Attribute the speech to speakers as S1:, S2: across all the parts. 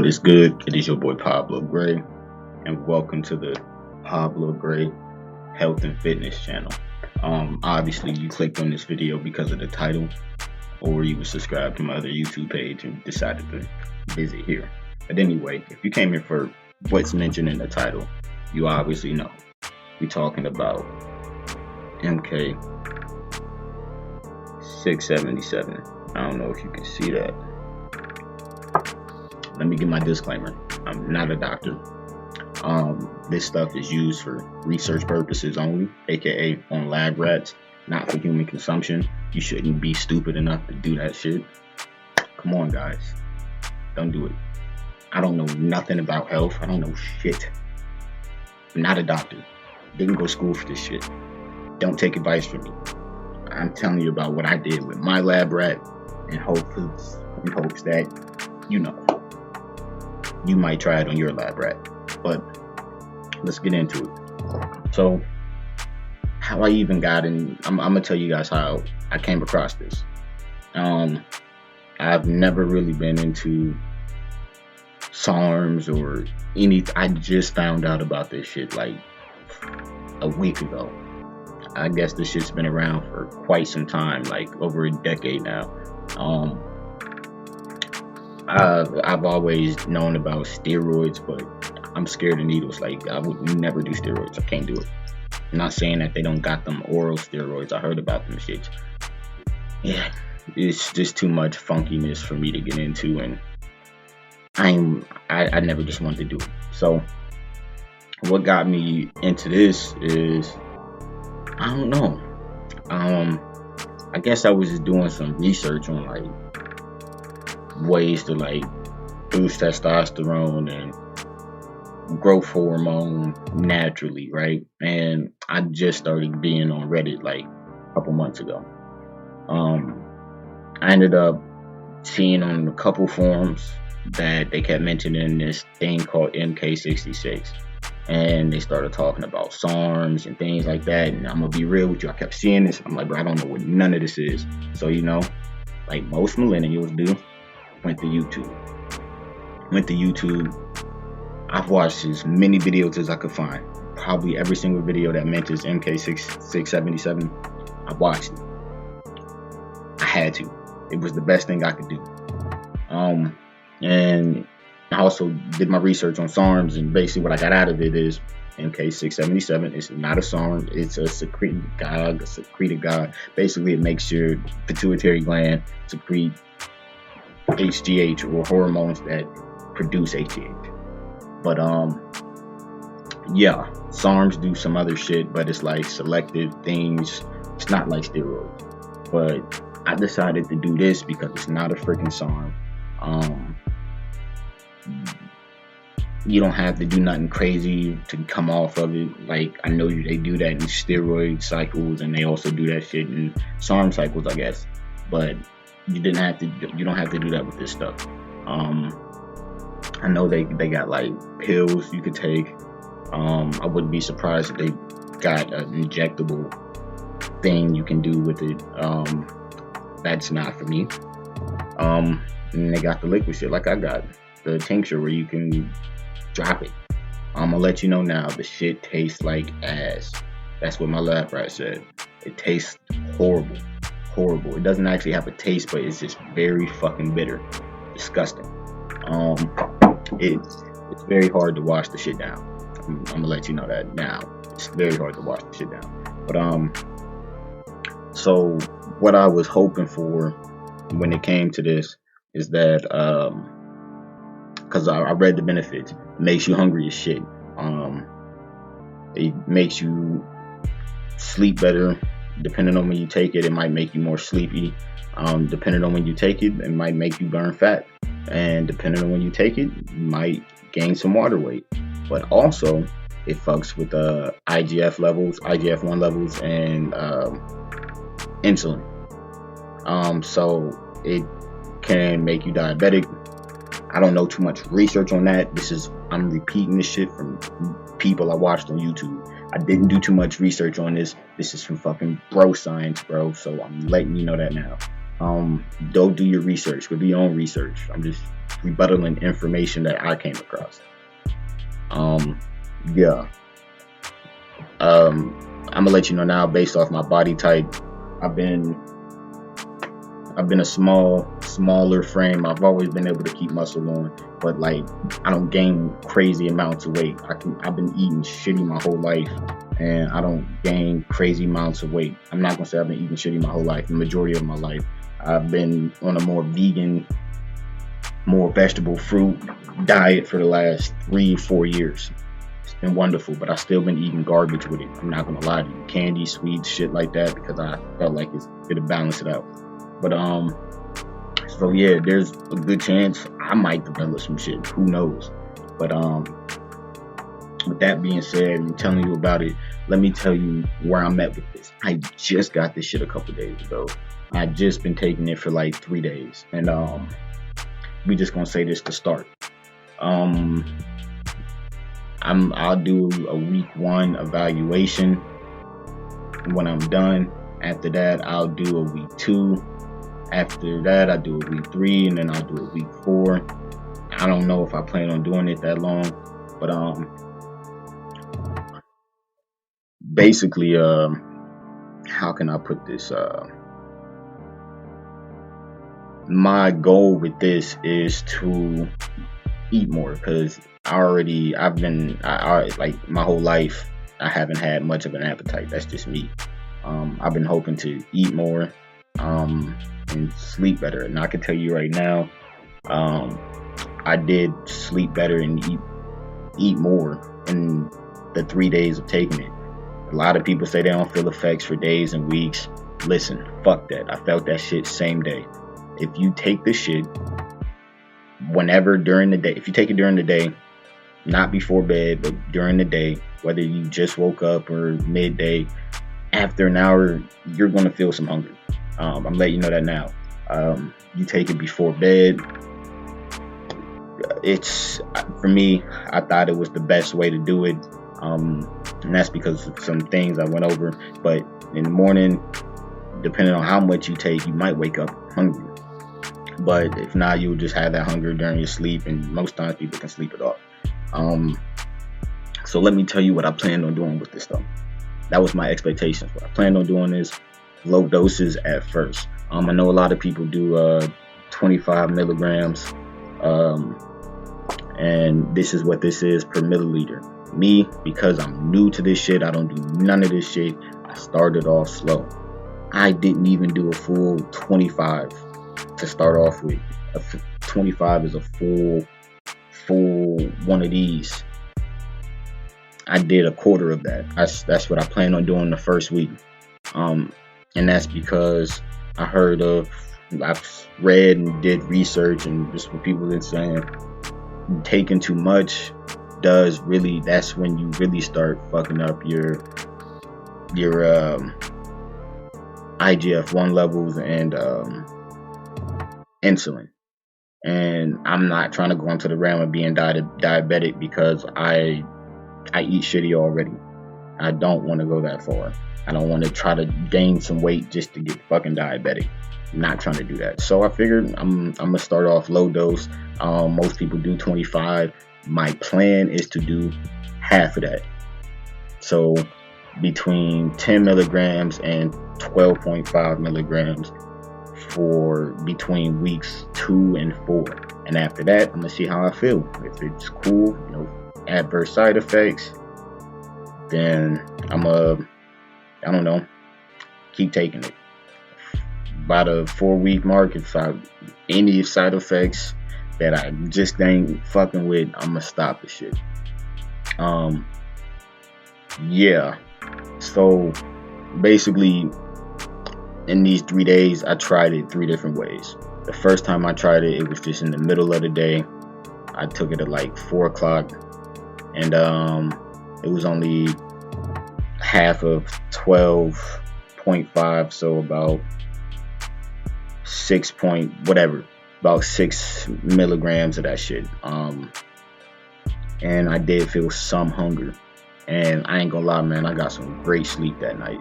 S1: What is good? It is your boy PvbloGrey, and welcome to the PvbloGrey Health and Fitness channel. Obviously you clicked on this video because of the title, or you were subscribed to my other YouTube page and decided to visit here. But anyway, if you came here for what's mentioned in the title, you obviously know we're talking about Mk677. I don't know if you can see that. Let me give my disclaimer. I'm not a doctor. This stuff is used for research purposes only, aka on lab rats, not for human consumption. You shouldn't be stupid enough to do that shit. Come on, guys. Don't do it. I don't know nothing about health. I don't know shit. I'm not a doctor. Didn't go to school for this shit. Don't take advice from me. I'm telling you about what I did with my lab rat in hopes that, you might try it on your lab rat. But let's get into it. So how I even got in, I'm gonna tell you guys how I came across this. I've never really been into SARMs or anything. I just found out about this shit like a week ago. I guess this shit's been around for quite some time, like over a decade now. I've always known about steroids, but I'm scared of needles. Like, I would never do steroids. I can't do it. I'm not saying that they don't got them oral steroids. I heard about them shits. Yeah, it's just too much funkiness for me to get into, and I never just wanted to do it. So what got me into this is, I don't know. I guess I was just doing some research on like ways to like boost testosterone and growth hormone naturally, right? And I just started being on Reddit like a couple months ago. I ended up seeing on a couple forums that they kept mentioning this thing called Mk677, and they started talking about SARMs and things like that. And I'm gonna be real with you, I kept seeing this. I'm like, bro, I don't know what none of this is. So, like most millennials do, went to YouTube. I've watched as many videos as I could find. Probably every single video that mentions Mk677, I watched it. I had to. It was the best thing I could do. And I also did my research on SARMs, and basically what I got out of it is Mk677 is not a SARM. It's a secretagogue. Basically, it makes your pituitary gland secrete HGH, or hormones that produce HGH. But yeah, SARMs do some other shit, but it's like selective things. It's not like steroids. But I decided to do this because it's not a freaking SARM. You don't have to do nothing crazy to come off of it. Like, I know they do that in steroid cycles, and they also do that shit in SARM cycles, I guess. But you don't have to do that with this stuff. I know they got like pills you could take. I wouldn't be surprised if they got an injectable thing you can do with it. That's not for me. And they got the liquid shit like I got, the tincture where you can drop it. I'm gonna let you know now, the shit tastes like ass. That's what my lab rat said. It tastes horrible. It doesn't actually have a taste, but it's just very fucking bitter. Disgusting. It's very hard to wash the shit down. I'm gonna let you know that now. It's very hard to wash the shit down. But so what I was hoping for when it came to this is that because I read the benefits. It makes you hungry as shit. It makes you sleep better. Depending on when you take it, it might make you more sleepy. Depending on when you take it, it might make you burn fat. And depending on when you take it, you might gain some water weight. But also, it fucks with IGF-1 levels, and insulin. So it can make you diabetic. I don't know too much research on that. I'm repeating this shit from people I watched on YouTube. I didn't do too much research on this. This is from fucking bro science, bro. So I'm letting you know that now. Don't do your research. Go do your own research. I'm just rebuttaling information that I came across. Yeah. I'm gonna let you know now, based off my body type, I've been a smaller frame. I've always been able to keep muscle on, but like I don't gain crazy amounts of weight. I've been eating shitty my whole life, and I don't gain crazy amounts of weight. I'm not gonna say I've been eating shitty my whole life. The majority of my life, I've been on a more vegan, more vegetable fruit diet for the last 3-4 years. It's been wonderful, but I've still been eating garbage with it. I'm not gonna lie to you. Candy, sweets, shit like that, because I felt like it'd balance it out. But so yeah, there's a good chance I might develop some shit. Who knows? But with that being said, and telling you about it, let me tell you where I'm at with this. I just got this shit a couple days ago. I just been taking it for like 3 days, and we just gonna say this to start. I'll do a week 1 evaluation when I'm done. After that, I'll do a week 2. After that, I do a week 3, and then I'll do a week 4. I don't know if I plan on doing it that long, but basically, how can I put this? My goal with this is to eat more, because I like my whole life, I haven't had much of an appetite. That's just me. I've been hoping to eat more, and sleep better. And I can tell you right now, I did sleep better and eat more in the 3 days of taking it. A lot of people say they don't feel effects for days and weeks. Listen, fuck that. I felt that shit same day. If you take the shit whenever during the day, if you take it during the day, not before bed, but during the day, whether you just woke up or midday, after an hour, you're going to feel some hunger. I'm letting you know that now. You take it before bed. For me, I thought it was the best way to do it. And that's because of some things I went over. But in the morning, depending on how much you take, you might wake up hungry. But if not, you'll just have that hunger during your sleep, and most times people can sleep it off. So let me tell you what I planned on doing with this stuff. That was my expectations. What I planned on doing is low doses at first. I know a lot of people do 25 milligrams, and this is what this is per milliliter. Me, because I'm new to this shit, I don't do none of this shit. I started off slow. I didn't even do a full 25 to start off with. 25 is a full one of these. I did a quarter of that. That's what I plan on doing the first week. And that's because I've read and did research, and just what people have been saying, taking too much that's when you really start fucking up your IGF-1 levels and insulin. And I'm not trying to go into the realm of being diabetic, because I eat shitty already. I don't want to go that far. I don't want to try to gain some weight just to get fucking diabetic. I'm not trying to do that. So I figured I'm gonna start off low dose. Most people do 25. My plan is to do half of that. So between 10 milligrams and 12.5 milligrams for between weeks 2 and 4. And after that, I'm gonna see how I feel. If it's cool, no adverse side effects, then I don't know, keep taking it. By the 4-week mark, if any side effects that I just ain't fucking with, I'm gonna stop the shit. Yeah. So basically, in these 3 days, I tried it 3 different ways. The first time I tried it, it was just in the middle of the day. I took it at like 4 o'clock, and it was only half of 12.5, so about 6 milligrams of that shit. And I did feel some hunger, and I ain't gonna lie, man, I got some great sleep that night.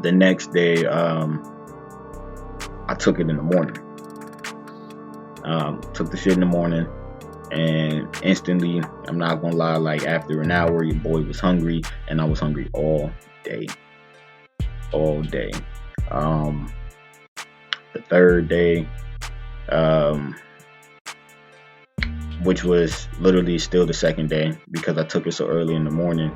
S1: The next day, I took it in the morning. Took the shit in the morning, and instantly, I'm not gonna lie, like after an hour, your boy was hungry, and I was hungry all day. The third day, which was literally still the second day because I took it so early in the morning,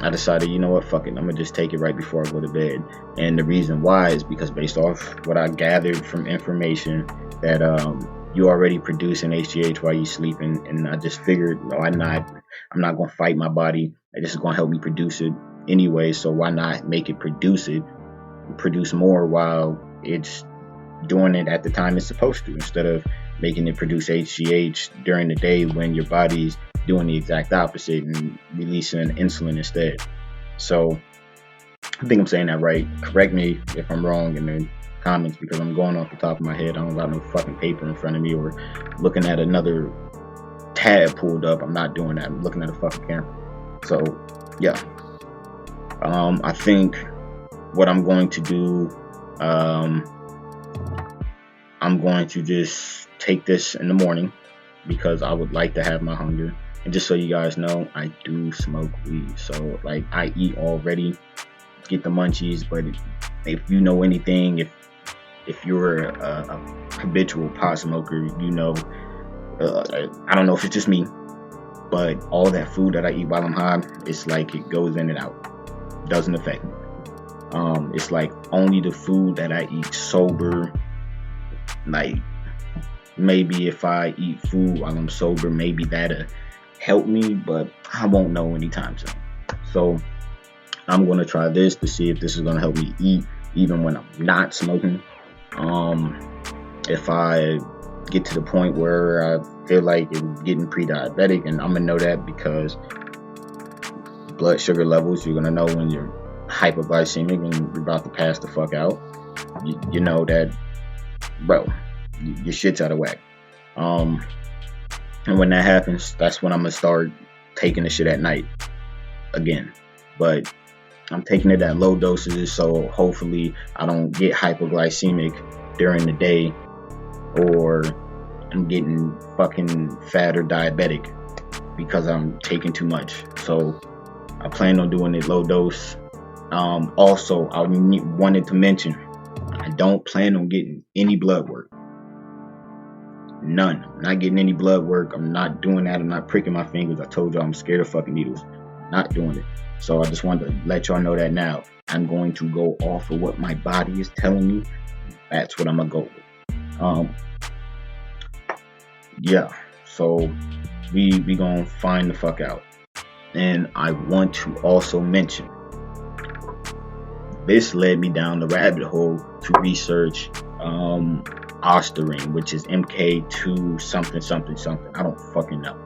S1: I decided, you know what, fuck it, I'm gonna just take it right before I go to bed. And the reason why is because based off what I gathered from information that you already producing HGH while you sleeping, and I just figured, no, I'm not gonna fight my body. This is gonna help me produce it anyway, so why not make it produce more while it's doing it at the time it's supposed to, instead of making it produce HGH during the day when your body's doing the exact opposite and releasing insulin instead. So I think I'm saying that right. Correct me if I'm wrong in the comments, because I'm going off the top of my head. I don't got no fucking paper in front of me or looking at another tab pulled up. I'm not doing that. I'm looking at a fucking camera. So yeah, I think what I'm going to do, I'm going to just take this in the morning because I would like to have my hunger. And just so you guys know, I do smoke weed. So like, I eat already, get the munchies. But if you know anything, if you're a habitual pot smoker, you know, I don't know if it's just me, but all that food that I eat while I'm high, it's like it goes in and out. Doesn't affect me. It's like only the food that I eat sober, like maybe if I eat food while I'm sober, maybe that'll help me, but I won't know anytime soon. So I'm gonna try this to see if this is gonna help me eat even when I'm not smoking. If I get to the point where I feel like it's getting pre-diabetic, and I'm gonna know that because blood sugar levels, you're gonna know when you're hypoglycemic and you're about to pass the fuck out. You know that, bro, your shit's out of whack. And when that happens, that's when I'm gonna start taking the shit at night again. But I'm taking it at low dosages, so hopefully I don't get hypoglycemic during the day, or I'm getting fucking fat or diabetic because I'm taking too much. So I plan on doing it low dose. Also, I wanted to mention, I don't plan on getting any blood work. None. I'm not getting any blood work. I'm not doing that. I'm not pricking my fingers. I told y'all I'm scared of fucking needles. Not doing it. So I just wanted to let y'all know that now. I'm going to go off of what my body is telling me. That's what I'm gonna go with. Yeah. So we gonna find the fuck out. And I want to also mention, this led me down the rabbit hole to research Ostarine, which is Mk2 something. I don't fucking know.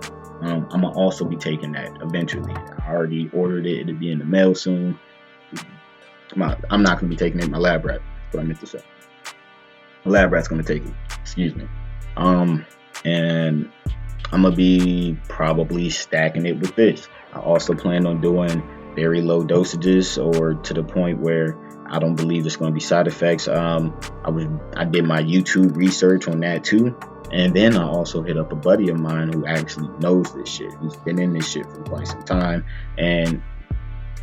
S1: I'm gonna also be taking that eventually. I already ordered it. It'll be in the mail soon. I'm not gonna be taking it. My lab rat. That's what I meant to say. My lab rat's gonna take it. Excuse me. And I'm gonna be probably stacking it with this. I also plan on doing very low dosages, or to the point where I don't believe there's going to be side effects. I did my YouTube research on that too, and then I also hit up a buddy of mine who actually knows this shit. He's been in this shit for quite some time, and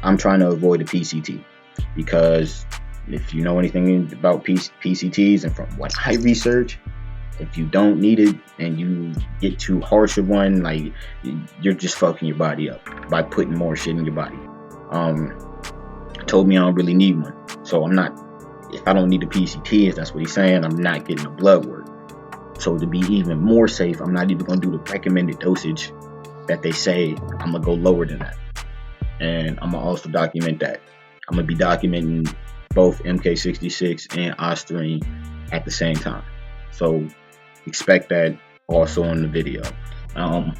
S1: I'm trying to avoid a PCT, because if you know anything about PCTs, and from what I research, if you don't need it and you get too harsh of one, like, you're just fucking your body up by putting more shit in your body. Told me I don't really need one, so I'm not. If I don't need a PCT, if that's what he's saying, I'm not getting the blood work. So to be even more safe, I'm not even gonna do the recommended dosage that they say. I'm gonna go lower than that, and I'm gonna also document that. I'm gonna be documenting both Mk677 and Ostarine at the same time. So expect that also on the video. I'm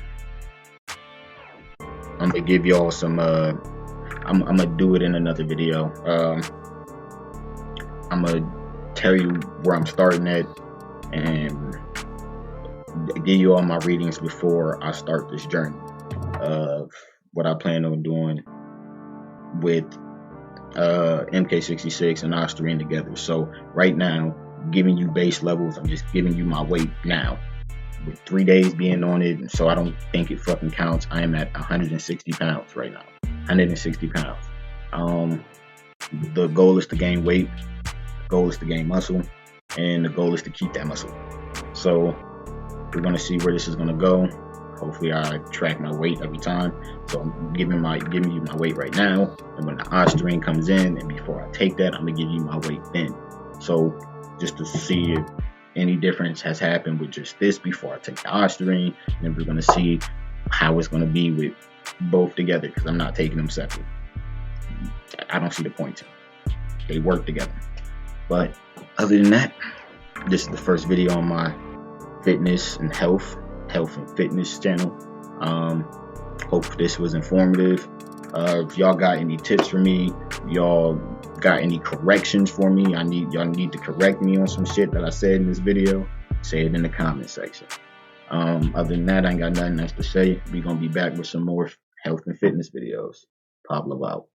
S1: gonna give y'all some. I'm gonna do it in another video. I'm gonna tell you where I'm starting at and give you all my readings before I start this journey of what I plan on doing with Mk677 and Ostarine together. So right now, giving you base levels. I'm just giving you my weight now. With 3 days being on it, so I don't think it fucking counts. I am at 160 pounds right now. 160 pounds. The goal is to gain weight. The goal is to gain muscle. And the goal is to keep that muscle. So we're going to see where this is going to go. Hopefully I track my weight every time. So I'm giving you my weight right now. And when the ostarine comes in, and before I take that, I'm going to give you my weight then. So just to see if any difference has happened with just this before I take the ostarine. And then we're going to see how it's going to be with both together, because I'm not taking them separate. I don't see the point in it. They work together. But other than that, this is the first video on my fitness and health and fitness channel. Hope this was informative. If y'all got any tips for me, y'all got any corrections for me, y'all need to correct me on some shit that I said in this video, say it in the comment section. Other than that, I ain't got nothing else to say. We gonna be back with some more health and fitness videos. Pablo out.